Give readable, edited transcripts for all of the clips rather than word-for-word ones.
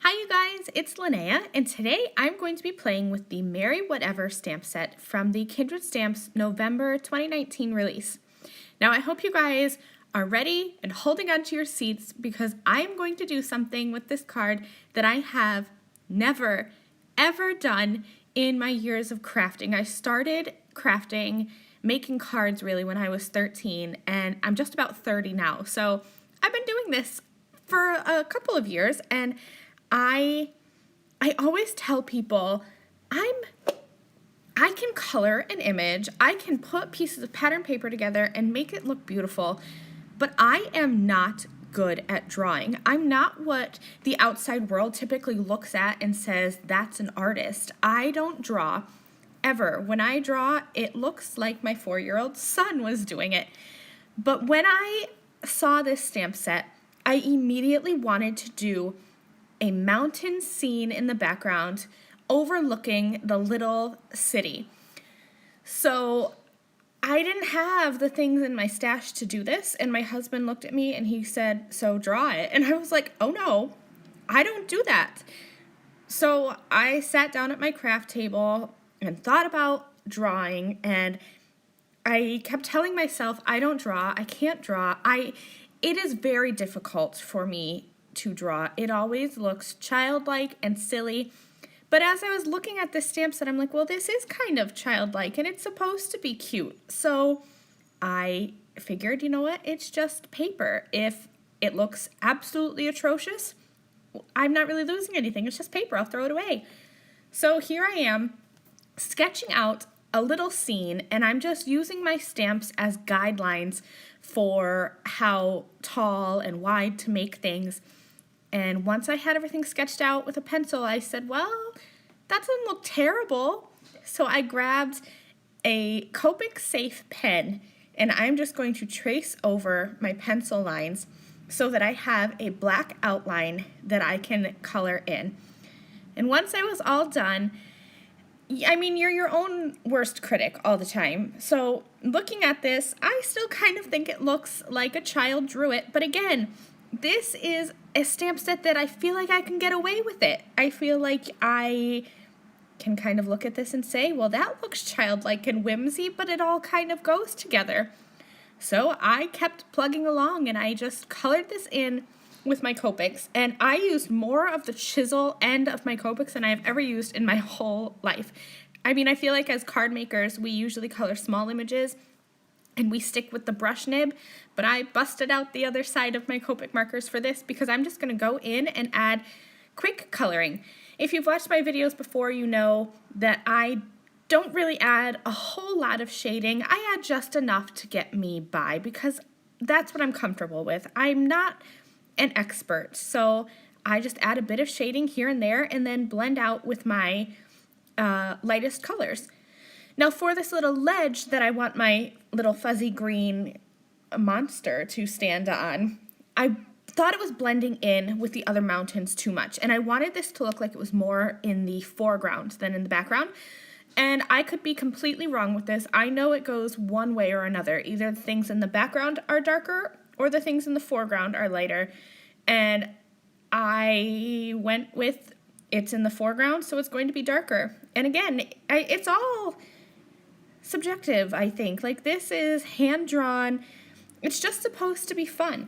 Hi you guys, it's Lynnea, and today I'm going to be playing with the Merry Whatever stamp set from the Kindred Stamps November 2019 release. Now I hope you guys are ready and holding on to your seats because I am going to do something with this card that I have never ever done in my years of crafting. I started crafting, making cards really when I was 13, and I'm just about 30 now. So I've been doing this for a couple of years, and I always tell people I can color an image, I can put pieces of pattern paper together and make it look beautiful, but I am not good at drawing. I'm not what the outside world typically looks at and says, that's an artist. I don't draw ever. When I draw, it looks like my 4-year-old son was doing it. But when I saw this stamp set, I immediately wanted to do a mountain scene in the background overlooking the little city. So I didn't have the things in my stash to do this, and my husband looked at me and he said, "So draw it." And I was like, "Oh no, I don't do that." So I sat down at my craft table and thought about drawing, and I kept telling myself, I don't draw, I can't draw. It is very difficult for me to draw. It always looks childlike and silly. But as I was looking at this stamp set, I'm like, well, this is kind of childlike and it's supposed to be cute. So I figured, you know what? It's just paper. If it looks absolutely atrocious, I'm not really losing anything. It's just paper. I'll throw it away. So here I am sketching out a little scene, and I'm just using my stamps as guidelines for how tall and wide to make things. And once I had everything sketched out with a pencil, I said, well, that doesn't look terrible. So I grabbed a Copic Safe pen, and I'm just going to trace over my pencil lines so that I have a black outline that I can color in. And once I was all done, I mean, you're your own worst critic all the time. So looking at this, I still kind of think it looks like a child drew it. But again, this is a stamp set that I feel like I can get away with it. I feel like I can kind of look at this and say, well, that looks childlike and whimsy, but it all kind of goes together. So I kept plugging along, and I just colored this in with my Copics, and I used more of the chisel end of my Copics than I've ever used in my whole life. I mean, I feel like as card makers, we usually color small images and we stick with the brush nib, but I busted out the other side of my Copic markers for this because I'm just going to go in and add quick coloring. If you've watched my videos before, you know that I don't really add a whole lot of shading. I add just enough to get me by because that's what I'm comfortable with. I'm not an expert, so I just add a bit of shading here and there and then blend out with my lightest colors. Now for this little ledge that I want my little fuzzy green monster to stand on, I thought it was blending in with the other mountains too much, and I wanted this to look like it was more in the foreground than in the background. And I could be completely wrong with this. I know it goes one way or another. Either the things in the background are darker or the things in the foreground are lighter. And I went with it's in the foreground, so it's going to be darker. And again, it's all subjective, I think. Like, this is hand-drawn. It's just supposed to be fun.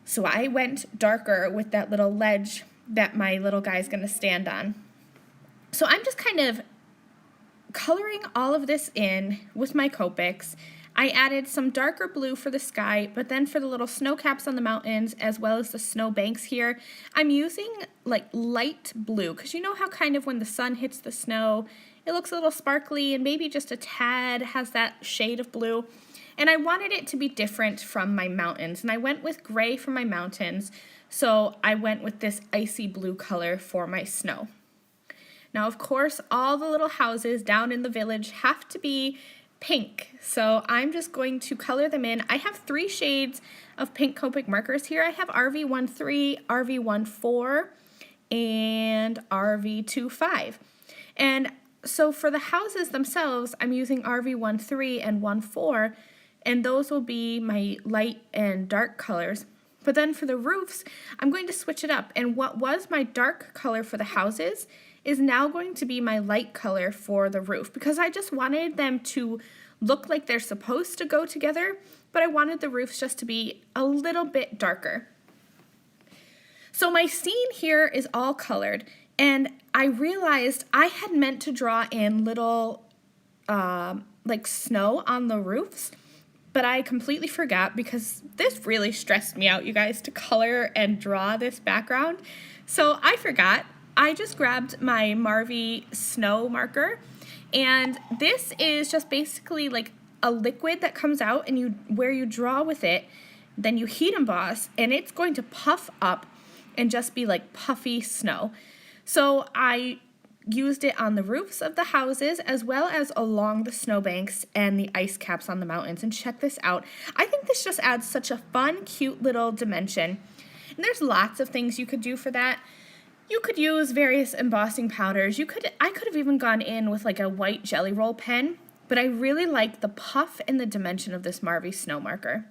So I went darker with that little ledge that my little guy's going to stand on. So I'm just kind of coloring all of this in with my Copics. I added some darker blue for the sky, but then for the little snow caps on the mountains as well as the snow banks here, I'm using like light blue because you know how kind of when the sun hits the snow, it looks a little sparkly and maybe just a tad has that shade of blue. And I wanted it to be different from my mountains, and I went with gray for my mountains, so I went with this icy blue color for my snow. Now, of course, all the little houses down in the village have to be pink, so I'm just going to color them in. I have 3 shades of pink Copic markers here. I have RV13, RV14, and RV25. And so for the houses themselves, I'm using RV13 and 14, and those will be my light and dark colors. But then for the roofs, I'm going to switch it up. And what was my dark color for the houses is now going to be my light color for the roof, because I just wanted them to look like they're supposed to go together, but I wanted the roofs just to be a little bit darker. So my scene here is all colored, and I realized I had meant to draw in little like snow on the roofs, but I completely forgot because this really stressed me out, you guys, to color and draw this background. So I forgot. I just grabbed my Marvy snow marker, and this is just basically like a liquid that comes out, and where you draw with it, then you heat emboss, and it's going to puff up and just be like puffy snow. So I used it on the roofs of the houses as well as along the snowbanks and the ice caps on the mountains. And check this out. I think this just adds such a fun, cute little dimension. And there's lots of things you could do for that. You could use various embossing powders. I could have even gone in with like a white Jelly Roll pen, but I really like the puff and the dimension of this Marvy snow marker.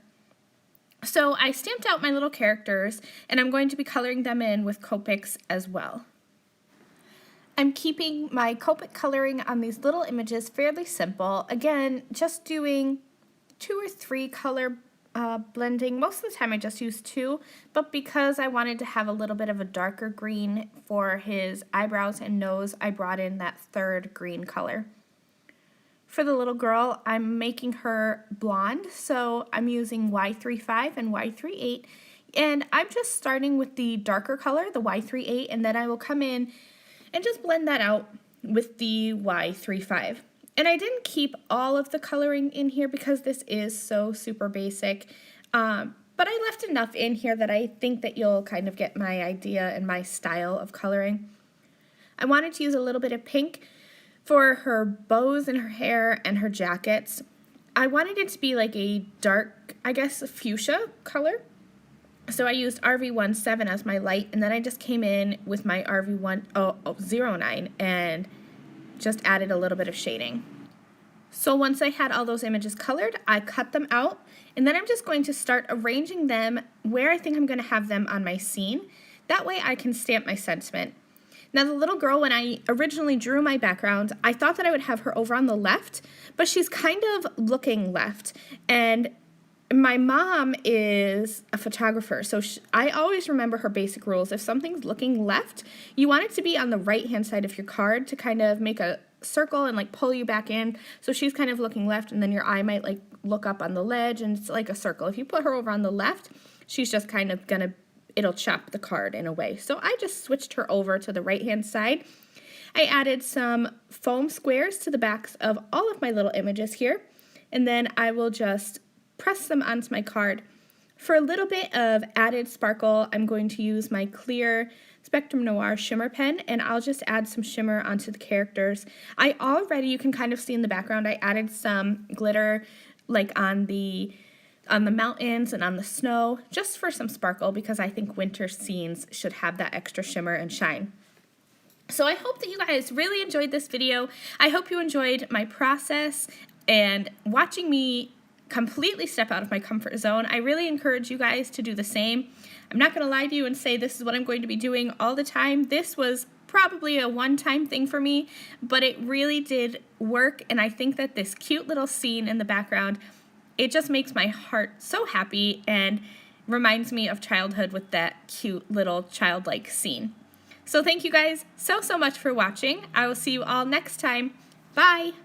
So I stamped out my little characters, and I'm going to be coloring them in with Copics as well. I'm keeping my Copic coloring on these little images fairly simple. Again, just doing 2 or 3 color blending. Most of the time I just use 2, but because I wanted to have a little bit of a darker green for his eyebrows and nose, I brought in that 3rd green color. For the little girl, I'm making her blonde, so I'm using Y35 and Y38, and I'm just starting with the darker color, the Y38, and then I will come in and just blend that out with the Y35. And I didn't keep all of the coloring in here because this is so super basic, but I left enough in here that I think that you'll kind of get my idea and my style of coloring. I wanted to use a little bit of pink for her bows in her hair and her jackets. I wanted it to be like a dark, I guess, fuchsia color. So I used RV17 as my light, and then I just came in with my RV09 and just added a little bit of shading. So once I had all those images colored, I cut them out, and then I'm just going to start arranging them where I think I'm going to have them on my scene. That way I can stamp my sentiment. Now the little girl, when I originally drew my background, I thought that I would have her over on the left, but she's kind of looking left, and my mom is a photographer, so I always remember her basic rules. If something's looking left, you want it to be on the right-hand side of your card to kind of make a circle and like pull you back in. So she's kind of looking left, and then your eye might like look up on the ledge, and it's like a circle. If you put her over on the left, she's just kind of it'll chop the card in a way. So I just switched her over to the right-hand side. I added some foam squares to the backs of all of my little images here, and then I will just press them onto my card. For a little bit of added sparkle, I'm going to use my clear Spectrum Noir shimmer pen, and I'll just add some shimmer onto the characters. You can kind of see in the background, I added some glitter like on the mountains and on the snow, just for some sparkle, because I think winter scenes should have that extra shimmer and shine. So I hope that you guys really enjoyed this video. I hope you enjoyed my process and watching me completely step out of my comfort zone. I really encourage you guys to do the same. I'm not going to lie to you and say this is what I'm going to be doing all the time. This was probably a one-time thing for me, but it really did work, and I think that this cute little scene in the background, it just makes my heart so happy and reminds me of childhood with that cute little childlike scene. So thank you guys so much for watching. I will see you all next time. Bye!